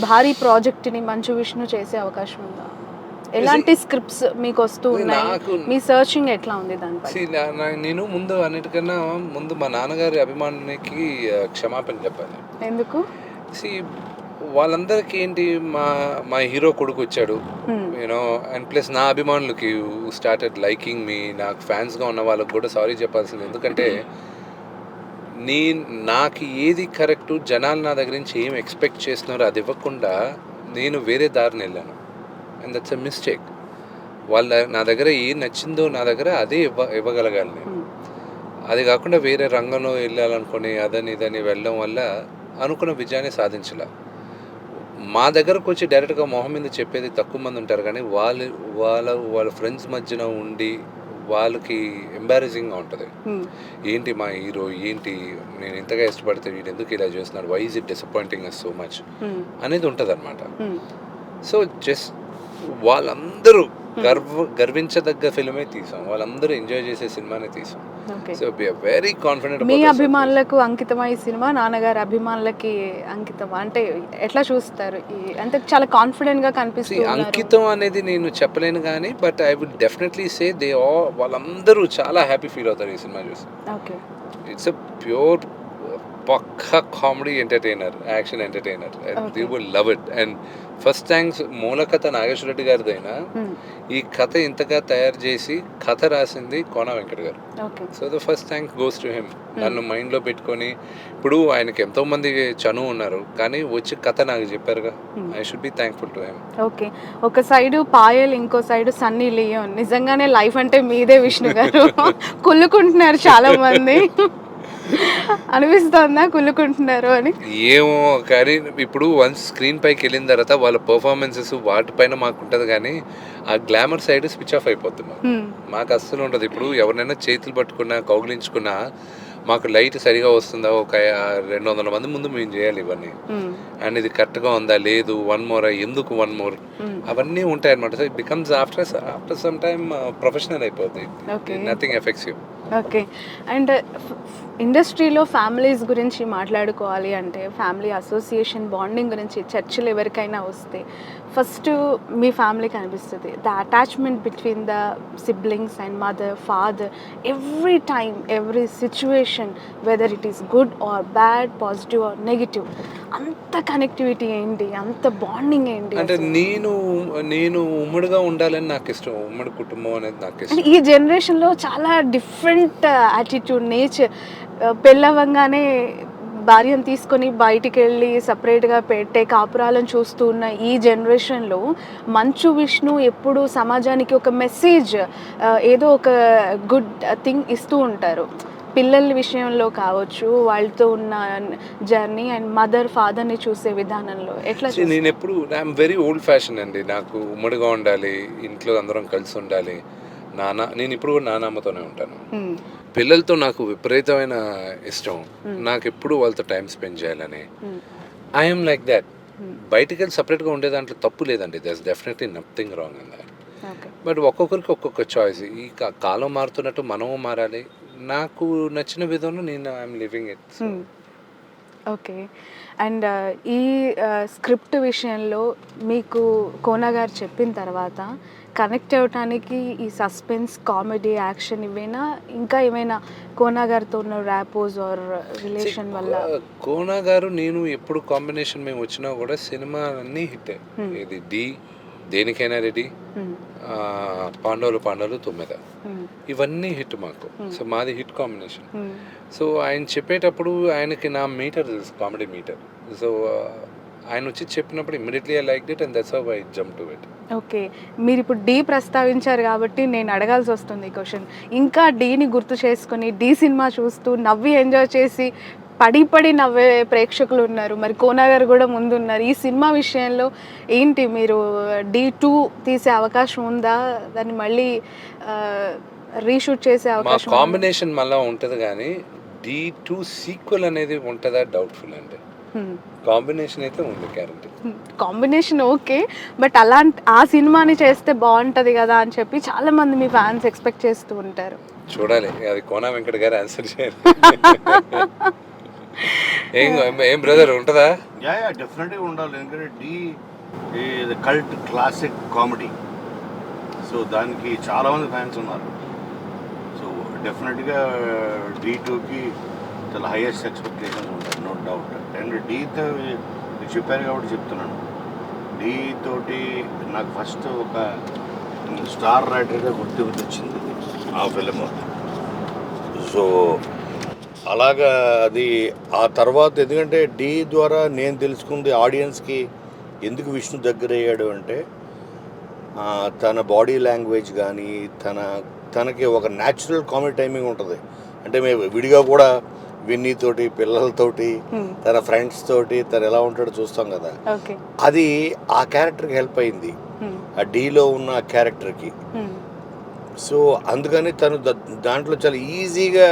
భారీ ప్రాజెక్ట్ని మంచు విష్ణు చేసే అవకాశం ఉందా? ఎలాంటి స్క్రిప్ట్స్ మీకు వస్తూ ఉన్నాయి? మీ సర్చింగ్ ఎట్లా ఉంది దానిపై? నేను ముందు అన్నిటికన్నా ముందు మా నాన్నగారి అభిమానికి క్షమాపణ చెప్పాలి. ఎందుకు? సి వాళ్ళందరికీ ఏంటి, మా మా హీరో కొడుకు వచ్చాడు, యూనో, అండ్ ప్లస్ నా అభిమానులకి స్టార్టెడ్ లైకింగ్ మీ, నాకు ఫ్యాన్స్గా ఉన్న వాళ్ళకి కూడా సారీ చెప్పాల్సింది. ఎందుకంటే నాకు ఏది కరెక్టు, జనాలు నా దగ్గర నుంచి ఏం ఎక్స్పెక్ట్ చేస్తున్నారో అది ఇవ్వకుండా నేను వేరే దారిని వెళ్ళాను. And that's a mistake. నా దగ్గర ఏం నచ్చిందో నా దగ్గర అదే ఇవ్వగలగాలి నేను. అది కాకుండా వేరే రంగంలో వెళ్ళాలనుకుని అదని ఇదని వెళ్ళడం వల్ల అనుకున్న విజయాన్ని సాధించలే. మా దగ్గరకు వచ్చి డైరెక్ట్గా మొహం మీద చెప్పేది తక్కువ మంది ఉంటారు, కానీ వాళ్ళ ఫ్రెండ్స్ మధ్యన ఉండి వాళ్ళకి ఎంబారసింగ్గా ఉంటుంది. ఏంటి మా హీరో, ఏంటి నేను ఇంతగా ఇష్టపడితే వీడు ఎందుకు ఇలా చేస్తున్నాడు, why is it disappointing us so much అనేది ఉంటుంది అనమాట. సో జస్ట్ వాళ్ళందరూ గర్వించదగ్గ ఫిల్మే తీసాం, వాళ్ళందరూ ఎంజాయ్ చేసే సినిమానే తీసాం. So very confident. మీ అభిమానులకు అంకితమై సినిమా, నాన్నగారి అభిమానులకి అంకితం అంటే ఎట్లా చూస్తారు? అంటే చాలా కాన్ఫిడెంట్ గా కనిపిస్తుంది. అంకితం అనేది నేను చెప్పలేను కానీ, but I would definitely say వాళ్ళందరూ చాలా హ్యాపీ ఫీల్ అవుతారు ఈ సినిమా చూసి. Okay, it's a pure pakka comedy entertainer, action entertainer. They would love it. And first thanks మూల కథ నాగేశ్వర రెడ్డి గారిదైనా ఈ కథ ఇంతగా తయారు చేసి కథ రాసింది కోన వెంకట్ గారు. So the first thank goes to him. నన్ను మైండ్లో పెట్టుకొని, ఇప్పుడు ఆయనకి ఎంతో మంది చనువు ఉన్నారు కానీ వచ్చి కథ నాకు చెప్పారుగా, I should be thankful to him. Okay, ఒక సైడు పాయల్, ఇంకో సైడు సన్నీ లియోన్. నిజంగానే లైఫ్ అంటే మీదే విష్ణు గారు. కుళ్ళుకుంటున్నారు చాలా మంది, అనిపిస్తుందా కుళ్ళుకుంటున్నారు అని? ఏమో కానీ ఇప్పుడు వన్స్ స్క్రీన్ పైకి వెళ్ళిన తర్వాత వాళ్ళ పర్ఫార్మెన్సెస్ వాటిపైన మాకు ఉంటుంది, కానీ ఆ గ్లామర్ సైడ్ స్విచ్ ఆఫ్ అయిపోతున్నాం. మాకు అస్సలు ఉండదు. ఇప్పుడు ఎవరినైనా చేతులు పట్టుకున్నా కౌగిలించుకున్నా మాకు లైట్ సరిగా వస్తుందా, ఒక 200 మంది ముందు మేము చేయాలి ఇవన్నీ, అండ్ ఇది కరెక్ట్గా ఉందా లేదు, వన్ మోర్, ఎందుకు వన్ మోర్, అవన్నీ ఉంటాయి అనమాట. So it becomes after some time professional అయిపోతుంది. Nothing affects you. Okay, and ఇండస్ట్రీలో ఫ్యామిలీస్ గురించి మాట్లాడుకోవాలి అంటే, ఫ్యామిలీ అసోసియేషన్ బాండింగ్ గురించి చర్చలు ఎవరికైనా వస్తే ఫస్ట్ మీ ఫ్యామిలీకి అనిపిస్తుంది. The attachment between the siblings and mother, father, every time, every situation, whether it is good or bad, positive or negative, అంత కనెక్టివిటీ ఏంటి, అంత బాండింగ్ ఏంటి? అంటే నేను ఉమ్మడిగా ఉండాలని నాకు ఇష్టం, ఉమ్మడి కుటుంబం అనేది నాకు ఇష్టం. ఈ జనరేషన్లో చాలా డిఫరెంట్ యాటిట్యూడ్, నేచర్. పెళ్ళవంగానే భార్యను తీసుకొని బయటికి వెళ్ళి సపరేట్గా పెట్టే కాపురాలను చూస్తూ ఉన్న ఈ జనరేషన్లో మంచు విష్ణు ఎప్పుడు సమాజానికి ఒక మెసేజ్, ఏదో ఒక గుడ్ థింగ్ ఇస్తూ ఉంటారు. పిల్లల విషయంలో కావచ్చు, వాళ్ళతో ఉన్న జర్నీ అండ్ మదర్ ఫాదర్ని చూసే విధానంలో ఎట్లా? నేను ఎప్పుడు ఐఎమ్ వెరీ ఓల్డ్ ఫ్యాషన్ అండి. నాకు ఉమ్మడిగా ఉండాలి, ఇంట్లో అందరం కలిసి ఉండాలి. నేను ఇప్పుడు కూడా నాన్నమ్మతోనే ఉంటాను. పిల్లలతో నాకు విపరీతమైన ఇష్టం. నాకు ఎప్పుడు వాళ్ళతో టైం స్పెండ్ చేయాలని. I'm like that. బయటికి వెళ్ళి సపరేట్గా ఉండే దాంట్లో తప్పు లేదండి. That's definitely nothing wrong in that. But ఒక్కొక్కరికి ఒక్కొక్క చాయిస్. ఈ కాలం మారుతున్నట్టు మనము మారాలి. నాకు నచ్చిన విధంలో నేను I'm living it. Okay, and ఈ స్క్రిప్ట్ విషయంలో మీకు కోన గారు చెప్పిన తర్వాత కనెక్ట్ అవ్వటానికి ఈ సస్పెన్స్, కామెడీ, యాక్షన్ ఇవేనా, ఇంకా ఏమైనా కోన గారితో ఉన్న ర్యాపోజ్ ఆర్ రిలేషన్ వల్ల? కోన గారు నేను ఎప్పుడు కాంబినేషన్ మేము వచ్చినా కూడా సినిమా అన్నీ హిట్. ఇది దేనికైనా రెడీ, పాండవులు 9 ఇవన్నీ హిట్ మాకు. సో మాది హిట్ కాంబినేషన్. సో ఆయన చెప్పేటప్పుడు ఆయనకి నా మీటర్ తెలుసు, కామెడీ మీటర్. సో ఆయన వచ్చి చెప్పినప్పుడు immediately I liked it and that's how I jump to it. Okay, మీరు ఇప్పుడు డీ ప్రస్తావించారు కాబట్టి నేను అడగాల్సి వస్తుంది ఈ క్వశ్చన్. ఇంకా డీని గుర్తు చేసుకుని డీ సినిమా చూస్తూ నవ్వి ఎంజాయ్ చేసి పడి నవ్వే ప్రేక్షకులు ఉన్నారు. మరి కోన గారు కూడా ముందున్నారు. ఈ సినిమా విషయంలో ఏంటి, మీరు D2 తీసే అవకాశం ఉందా? దాన్ని మళ్ళీ రీషూట్ చేసే అవకాశం? కాంబినేషన్ మళ్ళీ ఉంటుంది కానీ D2 సీక్వెల్ అనేది ఉంటుందా డౌట్ఫుల్ అండి. కాంబినేషన్ అయితే ఉంది, గ్యారంటీ. కాంబినేషన్ ఓకే, బట్ అలాంటి ఆ సినిమాని చేస్తే బాగుంటుంది కదా అని చెప్పి చాలా మంది మీ ఫ్యాన్స్ ఎక్స్పెక్ట్ చేస్తూ ఉంటారు. చూడాలి, అది కోన వెంకట్ గారు ఆన్సర్ చేయాలి. ఏం బ్రదర్ ఉంటుందా? యా డెఫినెట్గా ఉండాలి. ఎందుకంటే the cult classic comedy. So దానికి చాలామంది ఫ్యాన్స్ ఉన్నారు. సో డెఫినెట్గా D2కి చాలా హైయెస్ట్ ఎక్స్పెక్టేషన్స్ ఉంటాయి, నో డౌట్. అండ్ డీతో మీరు చెప్పారు కాబట్టి చెప్తున్నాను, డీ తోటి నాకు ఫస్ట్ ఒక స్టార్ రైటర్గా గుర్తింపు తెచ్చింది ఆ ఫిలిం. సో అలాగా అది ఆ తర్వాత, ఎందుకంటే డీ ద్వారా నేను తెలుసుకుంది ఆడియన్స్కి ఎందుకు విష్ణు దగ్గర అయ్యాడు అంటే తన బాడీ లాంగ్వేజ్ కానీ తనకి ఒక న్యాచురల్ కామెడీ టైమింగ్ ఉంటుంది. అంటే మేము విడిగా కూడా విన్నీతోటి, పిల్లలతోటి, తన ఫ్రెండ్స్ తోటి తను ఎలా ఉంటాడో చూస్తాం కదా, అది ఆ క్యారెక్టర్కి హెల్ప్ అయింది, ఆ డీలో ఉన్న క్యారెక్టర్కి. సో అందుకని తను దాంట్లో చాలా ఈజీగా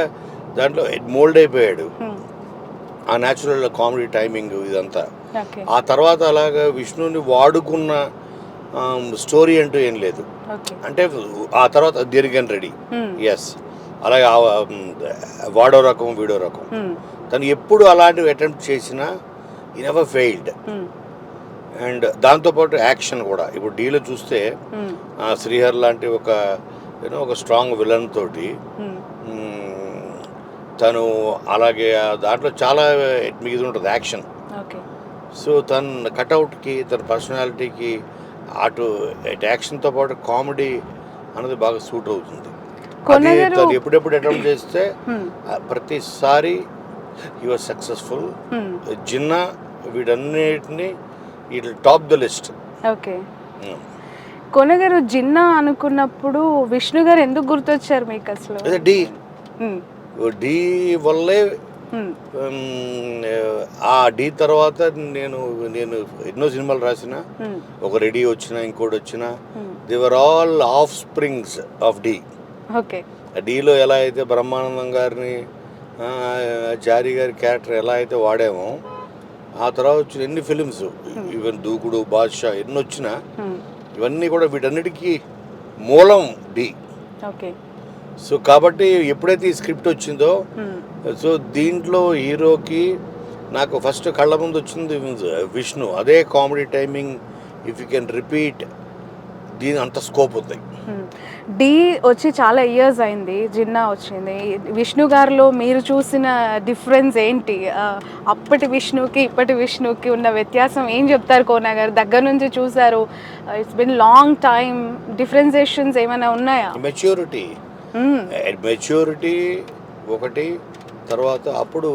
దాంట్లో మోల్డ్ అయిపోయాడు, ఆ న్యాచురల్ కామెడీ టైమింగ్ ఇదంతా. ఆ తర్వాత అలాగా విష్ణుని వాడుకున్న స్టోరీ అంటూ ఏం లేదు. అంటే ఆ తర్వాత దీర్ఘన్ రెడీ, ఎస్, అలాగే వాడో రకం వీడో రకం, తను ఎప్పుడు అలాంటివి అటెంప్ట్ చేసినా ఈ నెవర్ ఫెయిల్డ్. అండ్ దాంతోపాటు యాక్షన్ కూడా, ఇప్పుడు డీలో చూస్తే శ్రీహర్ లాంటి ఒక స్ట్రాంగ్ విలన్ తోటి తను అలాగే దాంట్లో చాలా మీద ఉంటుంది యాక్షన్. సో తన కట్అవుట్కి, తన పర్సనాలిటీకి అటు యాక్షన్తో పాటు కామెడీ అన్నది బాగా సూట్ అవుతుంది. అది తను ఎప్పుడెప్పుడు అటెంప్ట్ చేస్తే ప్రతిసారి హీ వాజ్ సక్సెస్ఫుల్. జిన్నా వీటన్నిటిని it top the list. Okay, కొనగారు జిన్నా అనుకున్నప్పుడు విష్ణు గారు ఎందుకు గుర్తొచ్చారు మీకు అసలు? అదే డి వల్లే. ఆ డీ తర్వాత నేను ఎన్నో సినిమాలు రాసిన, ఒక రెడీ వచ్చిన, ఇంకోటి వచ్చిన, they were all offsprings of D. Okay, డీలో ఎలా అయితే బ్రహ్మానందం గారిని, జారీ గారి క్యారెక్టర్ ఎలా అయితే వాడామో, ఆ తర్వాత వచ్చిన ఎన్ని ఫిలిమ్స్, ఈవెన్ దూకుడు, బాద్షా ఎన్ని వచ్చినా ఇవన్నీ కూడా వీటన్నిటికీ మూలం డి. ఓకే, సో కాబట్టి ఎప్పుడైతే ఈ స్క్రిప్ట్ వచ్చిందో, సో దీంట్లో హీరోకి నాకు ఫస్ట్ కళ్ళ ముందు వచ్చింది విష్ణు. అదే comedy timing, if you can repeat, దీని అంత స్కోప్ ఉంది. డి వచ్చి చాలా ఇయర్స్ అయింది, జిన్నా వచ్చింది. విష్ణు గారిలో మీరు చూసిన డిఫరెన్స్ ఏంటి? అప్పటి విష్ణుకి ఇప్పటి విష్ణుకి ఉన్న వ్యత్యాసం ఏం చెప్తారు కోనా గారు? దగ్గర నుంచి చూసారు, it's been long time, differentiations ఏమైనా ఉన్నాయా? మెచ్యూరిటీ ఒకటి, తర్వాత అప్పుడు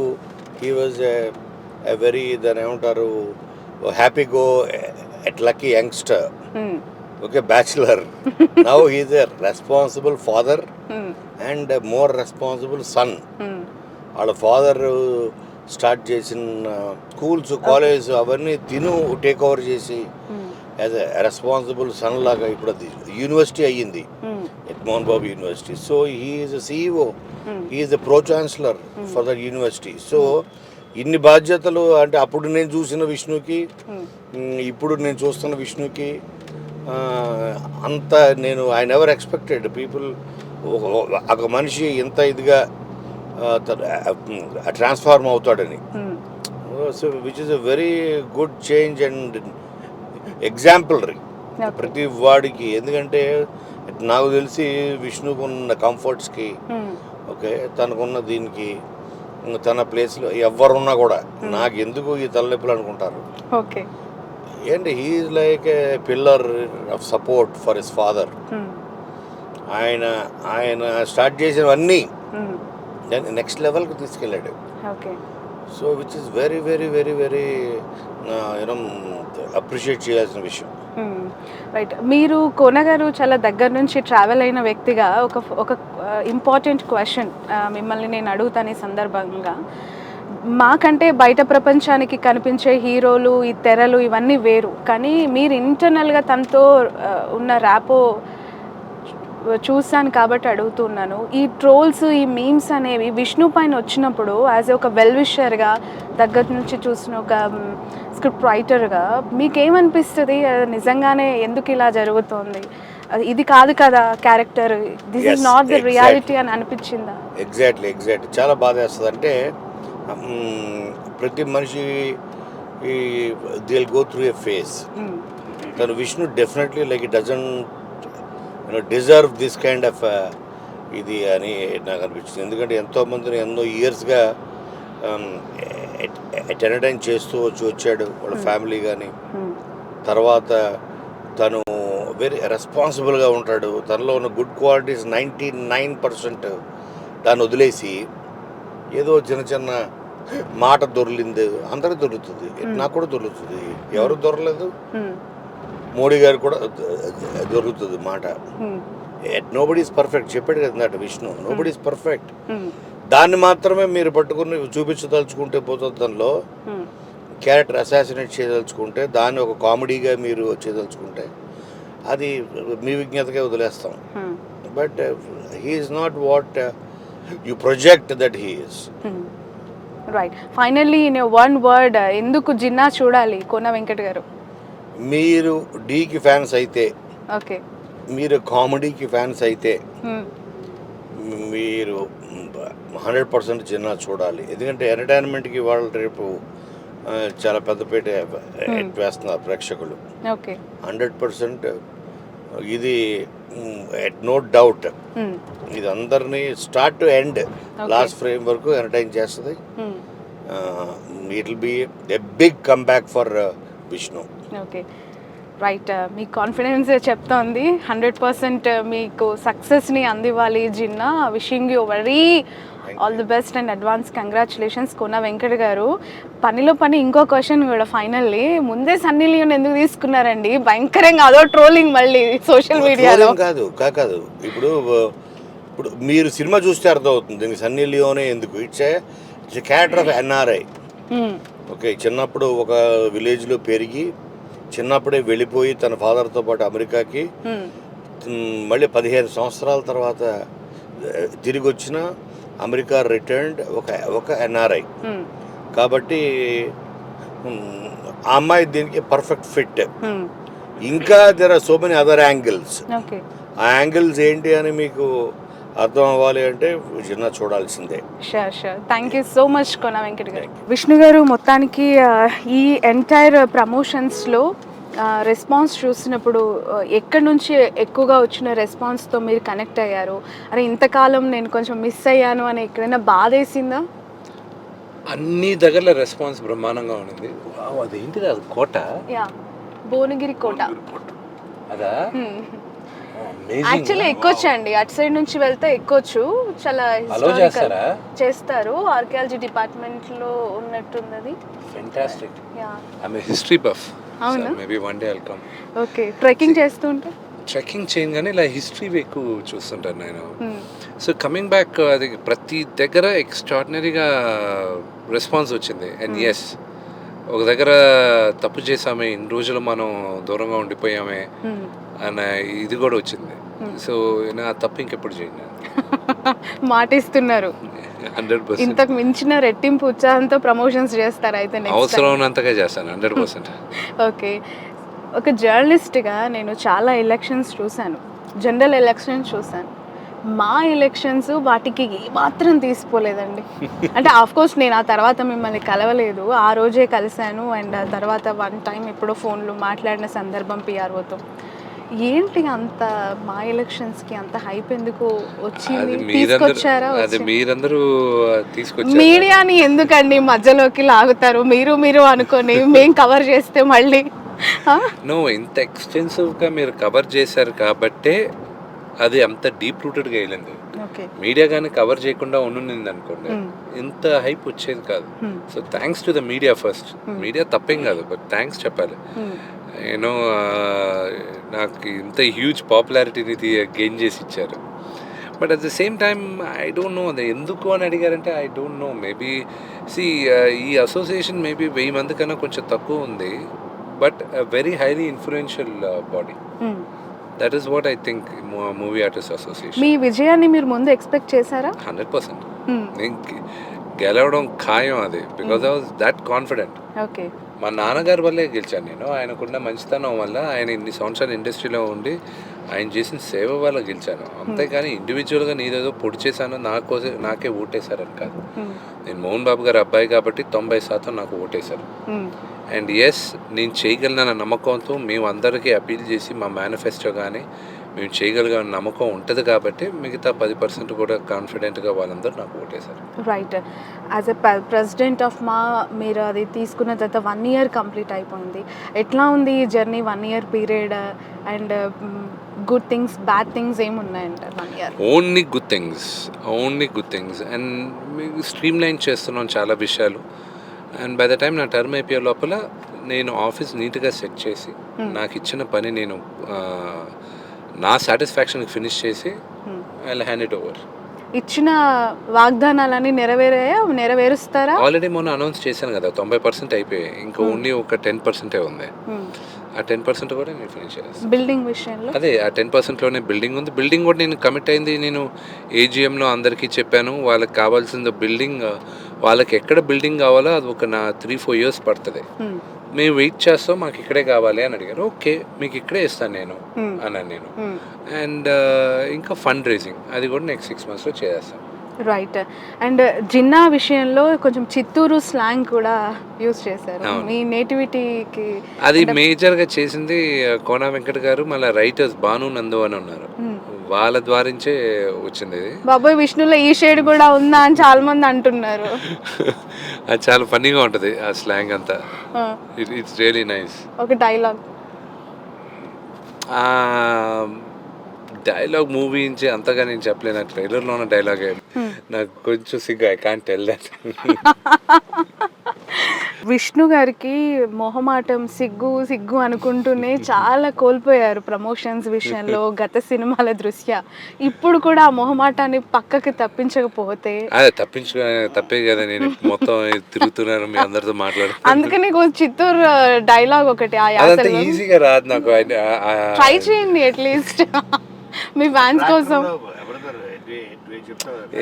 హీ వాజ్ ఎ వెరీ, దాని ఏమంటారు, happy go at lucky youngster. Okay, bachelor. Now he is a responsible father and more responsible son. వాళ్ళ ఫాదర్ స్టార్ట్ చేసిన స్కూల్స్, కాలేజ్ అవన్నీ తిను టేక్ ఓవర్ చేసి యాజ్ ఎ రెస్పాన్సిబుల్ సన్ లాగా ఇప్పుడు అది యూనివర్సిటీ అయ్యింది, Mohan Babu university. So he is a CEO, he is a pro chancellor for that university. సో ఇన్ని బాధ్యతలు, అంటే అప్పుడు నేను చూసిన విష్ణుకి ఇప్పుడు నేను చూస్తున్న విష్ణుకి అంత ఐ నెవర్ ఎక్స్పెక్టెడ్ పీపుల్ ఒక మనిషి ఇంత ఇదిగా ట్రాన్స్ఫార్మ్ అవుతాడని. So which is a very good change and exemplary ప్రతి వాడికి. ఎందుకంటే నాకు తెలిసి విష్ణుకున్న కంఫర్ట్స్కి, ఓకే, తనకున్న దీనికి, తన ప్లేస్లో ఎవరున్నా కూడా నాకు ఎందుకు ఈ తలనొప్పులు అనుకుంటారు. ఓకే, ఏంటి, he is like a pillar of support for his father. ఆయన స్టార్ట్ చేసినవన్నీ నెక్స్ట్ లెవెల్కి తీసుకెళ్ళాడు. So which is very very very very you know appreciate చేయాల్సిన విషయం. రైట్, మీరు కోన గారు చాలా దగ్గర నుంచి ట్రావెల్ అయిన వ్యక్తిగా ఒక ఇంపార్టెంట్ క్వశ్చన్ మిమ్మల్ని నేను అడుగుతాను ఈ సందర్భంగా. మాకంటే బయట ప్రపంచానికి కనిపించే హీరోలు, ఈ తెరలు ఇవన్నీ వేరు, కానీ మీరు ఇంటర్నల్గా తనతో ఉన్న ర్యాపో చూశాను కాబట్టి అడుగుతున్నాను. ఈ ట్రోల్స్, ఈ మీమ్స్ అనేవి విష్ణు పైన వచ్చినప్పుడు యాజ్ ఒక వెల్ విషర్గా, దగ్గర నుంచి చూసిన ఒక స్క్రిప్ట్ రైటర్గా మీకేమనిపిస్తుంది? నిజంగానే ఎందుకు ఇలా జరుగుతుంది, ఇది కాదు కదా character, this is not the reality అని అనిపించిందా? ఎగ్జాక్ట్లీ చాలా బాధ వేస్తుంది. అంటే ప్రతి మనిషి ఈ will go through a phase. తను Vishnu definitely like it doesn't deserve this kind of ఇది అని నాకు అనిపించింది. ఎందుకంటే ఎంతోమందిని ఎన్నో ఇయర్స్గా ఎంటర్టైన్ చేస్తూ వచ్చాడు వాళ్ళ ఫ్యామిలీ కానీ. తర్వాత తను వెరీ రెస్పాన్సిబుల్గా ఉంటాడు. తనలో ఉన్న గుడ్ క్వాలిటీస్ 99% దాన్ని వదిలేసి ఏదో చిన్న చిన్న మాట దొరికింది. అందరికి దొరుకుతుంది, నాకు కూడా దొరుకుతుంది. ఎవరు దొరకలేదు, మోడీ గారు కూడా దొరుకుతుంది మాట. నోబడీ ఈజ్ పర్ఫెక్ట్ చెప్పాడు కదా అన్నట్టు విష్ణు, నోబడీ ఈజ్ పర్ఫెక్ట్. దాన్ని మాత్రమే మీరు పట్టుకుని చూపించదలుచుకుంటే పోతుంది. దానిలో క్యారెక్టర్ అసాసినేట్ చేయదలుచుకుంటే, దాన్ని ఒక కామెడీగా మీరు చేయదలుచుకుంటే అది మీ విజ్ఞతగా వదిలేస్తాం. But he is not what you project that he is. Right. Finally in one word, ఎందుకు జిన్నా చూడాలి కోన వెంకట్ గారు? మీరు డీకి ఫ్యాన్స్ అయితే, ఓకే, మీరు కామెడీకి ఫ్యాన్స్ అయితే మీరు 100% జిన్నా చూడాలి. ఎందుకంటే ఎంటర్టైన్మెంట్కి వాళ్ళు రేపు చాలా పెద్దపేట వేస్తున్నారు ప్రేక్షకులు. ఓకే, 100% ఇది నో డౌట్. ఇది అందరినీ start to end last frame వరకు ఎంటర్టైన్ చేస్తుంది. It will be a big comeback for Vishnu. Okay, right. మీ కాన్ఫిడెన్స్ చెప్తోంది. 100% మీకు సక్సెస్ని అందివ్వాలి Ginna. Wishing you very all the best and advance congratulations Kona Venkat గారు. పనిలో పని ఇంకో క్వశ్చన్ కూడా ఫైనల్లీ, ముందే సన్నీ లియోన్ ఎందుకు తీసుకున్నారండి? భయంకరంగా అదో ట్రోలింగ్ మళ్ళీ సోషల్ మీడియాలో. కాదు ఇప్పుడు మీరు సినిమా చూస్తే అర్థమవుతుంది దీనికి సన్నీ లియోనే ఎందుకు. It's a character of NRI. Okay, చిన్నప్పుడు ఒక విలేజ్లో పెరిగి చిన్నప్పుడే వెళ్ళిపోయి తన ఫాదర్తో పాటు అమెరికాకి, మళ్ళీ 15 సంవత్సరాల తర్వాత తిరిగి వచ్చిన అమెరికా రిటర్న్డ్ ఒక ఎన్ఆర్ఐ. కాబట్టి ఆ అమ్మాయి దీనికి పర్ఫెక్ట్ ఫిట్. ఇంకా there are so many other angles. ఆ యాంగిల్స్ ఏంటి అని మీకు అర్థం అవ్వాలి అంటే చిన్న చూడాల్సిందే. Sure sure. Thank you so much Kona Venkat గారు. విష్ణు గారు, మొత్తానికి ఈ ఎంటైర్ ప్రమోషన్స్లో రెస్పాన్స్ చూసినప్పుడు ఎక్కడి నుంచి ఎక్కువగా వచ్చిన రెస్పాన్స్తో మీరు కనెక్ట్ అయ్యారు? అరే ఇంతకాలం నేను కొంచెం మిస్ అయ్యాను అని ఎక్కడైనా బాధ వేసిందా? అన్ని దగ్గర రెస్పాన్స్ బ్రహ్మాండంగా ఉంది. అదేంటిది, అది కోట? యా, భువనగిరి కోట. అదా? యాక్చువల్లీ ఎక్కొచ్చండి, అటు సైడ్ నుంచి వెళ్తే ఎక్కొచ్చు. చాలా చేస్తారు, ఆర్కియాలజీ డిపార్ట్మెంట్ లో ఉన్నట్టున్నది. Fantastic. I am history buff. అవునా? Maybe one day I'll come. Okay, trekking చేస్తుంటే? ట్రెక్కింగ్ చేయను కానీ ఇలా హిస్టరీ ఎక్కువ చూస్తుంటాను నేను. సో కమింగ్ బ్యాక్, అది ప్రతి దగ్గర ఎక్స్ట్రాడినరీగా రెస్పాన్స్ వచ్చింది. అండ్ ఎస్, ఒక దగ్గర తప్పు చేసామే, ఇన్ని రోజులు మనం దూరంగా ఉండిపోయామే అన్న ఇది కూడా వచ్చింది. సో నా తప్పు ఇంకెప్పుడు చేయండి మాటిస్తున్నారు. 100%. ఇంతకు మించిన రెట్టింపు ఉత్సాహంతో ప్రమోషన్స్ చేస్తారు అయితే? అవసరం ఉన్నంతగా చేస్తాను 100%. ఓకే, ఒక జర్నలిస్ట్గా నేను చాలా ఎలక్షన్స్ చూశాను, జనరల్ ఎలక్షన్స్ చూశాను. మా ఎలక్షన్స్ వాటికి ఏమాత్రం తీసిపోలేదండి. అంటే ఆఫ్కోర్స్ నేను ఆ తర్వాత మిమ్మల్ని కలవలేదు, ఆ రోజే కలిశాను. అండ్ ఆ తర్వాత వన్ టైం ఎప్పుడో ఫోన్లో మాట్లాడిన సందర్భం పిఆర్ఓతో. ఏంటి అంత మా ఎలక్షన్స్కి అంత హైప్ ఎందుకు వచ్చింది? తీసుకొచ్చారా? మీరందరూ తీసుకొచ్చారు. మీడియాని ఎందుకండి మధ్యలోకి లాగుతారు? మీరు అనుకొని మేము కవర్ చేస్తే మళ్ళీ ఇంత ఎక్స్టెన్సివ్గా మీరు కవర్ చేశారు కాబట్టే అది అంత డీప్ రూటెడ్గా వెళ్ళింది. మీడియా కానీ కవర్ చేయకుండా ఉండింది అనుకోండి, ఇంత హైప్ వచ్చేది కాదు. So thanks to the media first. Media తప్పేం కాదు, బట్ థ్యాంక్స్ చెప్పాలి. యూనో నాకు ఇంత హ్యూజ్ పాపులారిటీని గెయిన్ చేసి ఇచ్చారు. But at the same time I don't know అది ఎందుకు అని అడిగారంటే ఐ డోంట్ నో. మేబీ ఈ అసోసియేషన్ మేబీ 1000 మంది కన్నా కొంచెం తక్కువ ఉంది, but very highly influential body. That is what I think movie artist association. మీ విజయాన్ని మీరు ముందు ఎక్స్పెక్ట్ చేశారా? 100%. నేను గెలవడం ఖాయం అది, because I was that confident. Okay, మా నాన్నగారి వల్లే గెలిచాను నేను. ఆయనకున్న మంచితనం వల్ల, ఆయన ఇన్ని సంవత్సరాలు ఇండస్ట్రీలో ఉండి ఆయన చేసిన సేవ వల్ల గెలిచాను. అంతేగాని ఇండివిజువల్గా నేనేదో పొడి చేశాను నాకే ఓటేశారని కాదు. నేను మోహన్ బాబు గారి అబ్బాయి కాబట్టి 90% నాకు ఓటేశారు. అండ్ ఎస్, నేను చేయగలనన్న నమ్మకంతో మేము అందరికీ అపీల్ చేసి మా మేనిఫెస్టో కానీ మేము చేయగలిగిన నమ్మకం ఉంటుంది కాబట్టి మిగతా 10% కూడా కాన్ఫిడెంట్గా వాళ్ళందరూ నాకు ఓటేశారు. Right. As a president of మీరు అది తీసుకున్న తర్వాత 1 ఇయర్ కంప్లీట్ అయిపోయింది. ఎట్లా ఉంది ఈ journey 1 year period? And good things, bad things ఏమున్నాయంటారు 1 year? Only good things. And మీకు స్ట్రీమ్ లైన్ చేస్తున్నాం చాలా విషయాలు. అండ్ బై ద టైం నా టర్మ్ అయిపోయే లోపల నేను ఆఫీస్ నీట్గా సెట్ చేసి నాకు ఇచ్చిన పని నేను నా సాటిస్ఫాక్షన్కి ఫినిష్ చేసి I will hand it over. ఇచ్చిన వాగ్దానాలన్నీ నెరవేరుస్తారా? ఆల్రెడీ మొన్న అనౌన్స్ చేశాను కదా, 90% అయిపోయాయి. ఇంకా ఓన్లీ ఒక 10% ఉంది. ఆ 10% కూడా నేను ఫినిష్ చేస్తాను. బిల్డింగ్ విషయంలో అదే ఆ 10%లోనే బిల్డింగ్ ఉంది. బిల్డింగ్ కూడా నేను కమిట్ అయింది. నేను ఏజిఎంలో అందరికీ చెప్పాను, వాళ్ళకి కావాల్సింది బిల్డింగ్, వాళ్ళకి ఎక్కడ బిల్డింగ్ కావాలో అది ఒక 3-4 ఇయర్స్ పడుతుంది. మేము వెయిట్ చేస్తాం, మాకు ఇక్కడే కావాలి అని అడిగారు. ఓకే, మీకు ఇక్కడే ఇస్తాను నేను అన్నాను నేను. అండ్ ఇంకా ఫండ్ రైజింగ్ అది కూడా నెక్స్ట్ 6 monthsలో చేస్తాను. రైట్. అండ్ జిన్నా విషయంలో కొంచెం చిత్తూరు స్లాంగ్ కూడా యూజ్ చేశారు. మీ నేటివిటీకి అది మేజర్గా చేసింది కోన వెంకట్ గారు, మళ్ళీ రైటర్స్ భాను నందు అని ఉన్నారు, వాళ్ళ ద్వారించే వచ్చింది ఇది. బాబోయ్, విష్ణులో ఈ షేడ్ కూడా ఉందా అని చాలా మంది అంటున్నారు. అది చాలా ఫన్నీగా ఉంటుంది ఆ స్లాంగ్ అంతా. It's really nice. ఒక డైలాగ్ మూవీ నుంచి అంతగా నేను చెప్పలేను. ట్రైలర్లో ఉన్న డైలాగే నాకు కొంచెం సిగ్గు, I can't tell that. Vishnu గారికి మొహమాటం, సిగ్గు అనుకుంటూనే చాలా కోల్పోయారు ప్రమోషన్స్ విషయంలో గత సినిమాల దృష్ట్యా. ఇప్పుడు కూడా ఆ మొహమాటాన్ని పక్కకి తప్పించకపోతే అదే తప్పే కదా, నేను మొత్తం తిరుగుతున్నాను మీ అందరితో మాట్లాడు. అందుకని చిత్తూరు డైలాగ్ ఒకటి ఈజీగా రాదు నాకు. ట్రై చేయండి అట్లీస్ట్ మీ ఫ్యాన్స్ కోసం.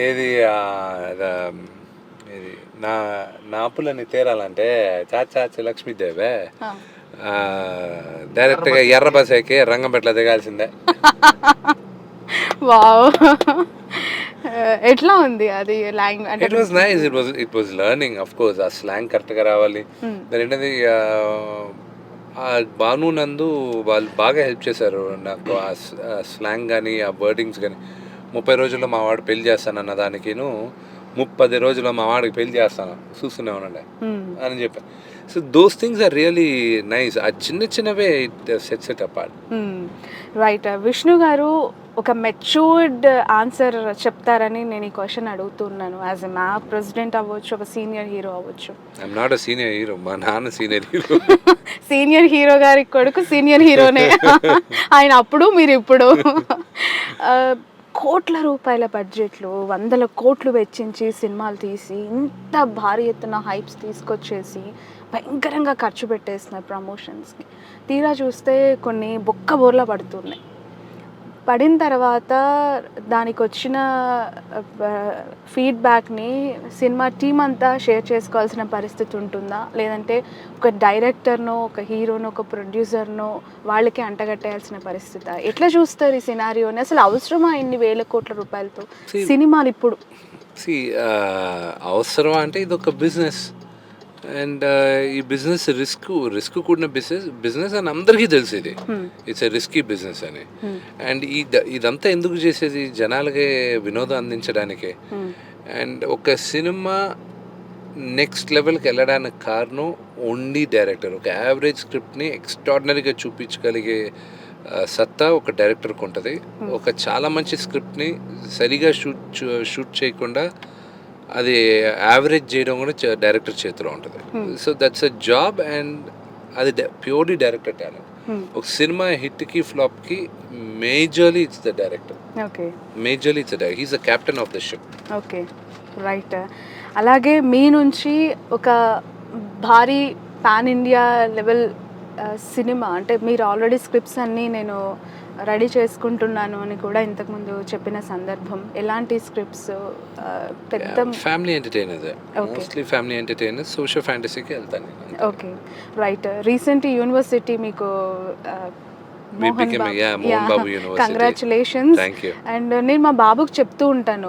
ఏది నాపులని తేరాలంటే చాచి లక్ష్మీదేవే డైరెక్ట్గా ఎర్ర బస్ ఎక్కి రంగంపేటలో దిగాల్సిందే. వావ్, ఎట్లా ఉంది అది language? It was nice, it was learning. Of course ఆ స్లాంగ్ కరెక్ట్గా రావాలి. దాని ఏంటది, భాను నందు వాళ్ళు బాగా హెల్ప్ చేశారు నాకు. ఆ స్లాంగ్ కానీ ఆ వర్డింగ్స్ కానీ, 30 రోజుల్లో మా వాడు పెళ్లి చేస్తానన్న దానికిను 30 రోజుల్లో మా వాడికి పెళ్లి చేస్తాను చూస్తూనే ఉండండి అని చెప్పాను. So those things are really nice. ఆ చిన్నవే it sets it apart. Right. Vishnu గారు ఒక మెచ్యూర్డ్ ఆన్సర్ చెప్తారని నేను ఈ క్వశ్చన్ అడుగుతున్నాను. యాజ్ ఎ ప్రెసిడెంట్ అవ్వచ్చు, ఒక సీనియర్ హీరో అవ్వచ్చు. I'm not a senior hero, మా నాన్న సీనియర్ హీరో. సీనియర్ హీరో గారి కొడుకు సీనియర్ హీరోనే. ఆయన అప్పుడు, మీరు ఇప్పుడు. కోట్ల రూపాయల బడ్జెట్లు, 100 కోట్లు వెచ్చించి సినిమాలు తీసి ఇంత భారీ ఎత్తున హైప్స్ తీసుకొచ్చేసి భయంకరంగా ఖర్చు పెట్టేస్తున్నారు ప్రమోషన్స్కి. తీరా చూస్తే కొన్ని బొర్లా పడుతున్నాయి. పడిన తర్వాత దానికి వచ్చిన ఫీడ్బ్యాక్ని సినిమా టీం అంతా షేర్ చేసుకోవాల్సిన పరిస్థితి ఉంటుందా, లేదంటే ఒక డైరెక్టర్నో, ఒక హీరోనో, ఒక ప్రొడ్యూసర్నో వాళ్ళకి అంటగట్టేయాల్సిన పరిస్థితి? ఎట్లా చూస్తారు ఈ సినారియోని? అసలు అవసరమా ఇన్ని వేల కోట్ల రూపాయలతో సినిమాలు ఇప్పుడు? అవసరమా అంటే ఇది ఒక బిజినెస్. అండ్ ఈ బిజినెస్ రిస్క్ కూడిన బిజినెస్ అని అందరికీ తెలుసు. ఇది ఇట్స్ ఎ రిస్కీ బిజినెస్ అని. అండ్ ఇదంతా ఎందుకు చేసేది? జనాలకే వినోదం అందించడానికే. అండ్ ఒక సినిమా నెక్స్ట్ లెవెల్కి వెళ్ళడానికి కారణం ఓన్లీ డైరెక్టర్. ఒక యావరేజ్ స్క్రిప్ట్ని ఎక్స్ట్రాడినరీగా చూపించగలిగే సత్తా ఒక డైరెక్టర్కి ఉంటుంది. ఒక చాలా మంచి స్క్రిప్ట్ని సరిగా షూట్ చేయకుండా అది యావరేజ్ చేయడం కూడా డైరెక్టర్ చేతిలో ఉంటుంది. So that's a job. And అది ప్యూర్లీ డైరెక్టర్ టాలెంట్. ఒక సినిమా హిట్కి ఫ్లాప్కి majorly it's the director. Majorly it's he's the captain of the ship. Okay, right. అలాగే మీ నుంచి ఒక భారీ పాన్ ఇండియా లెవెల్ సినిమా, అంటే మీరు ఆల్రెడీ స్క్రిప్ట్స్ అన్నీ నేను రెడీ చేసుకుంటున్నాను అని కూడా ఇంతకుముందు చెప్పిన సందర్భం. ఎలాంటి స్క్రిప్ట్స్ పెద్ద family entertainer, Okay. Mostly family entertainer, social ఫ్యాంటసీకి వెళ్తాను నేను. Okay, right. రీసెంట్ యూనివర్సిటీ మీకు We became, yeah, Mohan Babu university. Congratulations. Thank you. And నేను మా బాబుకి చెప్తూ ఉంటాను,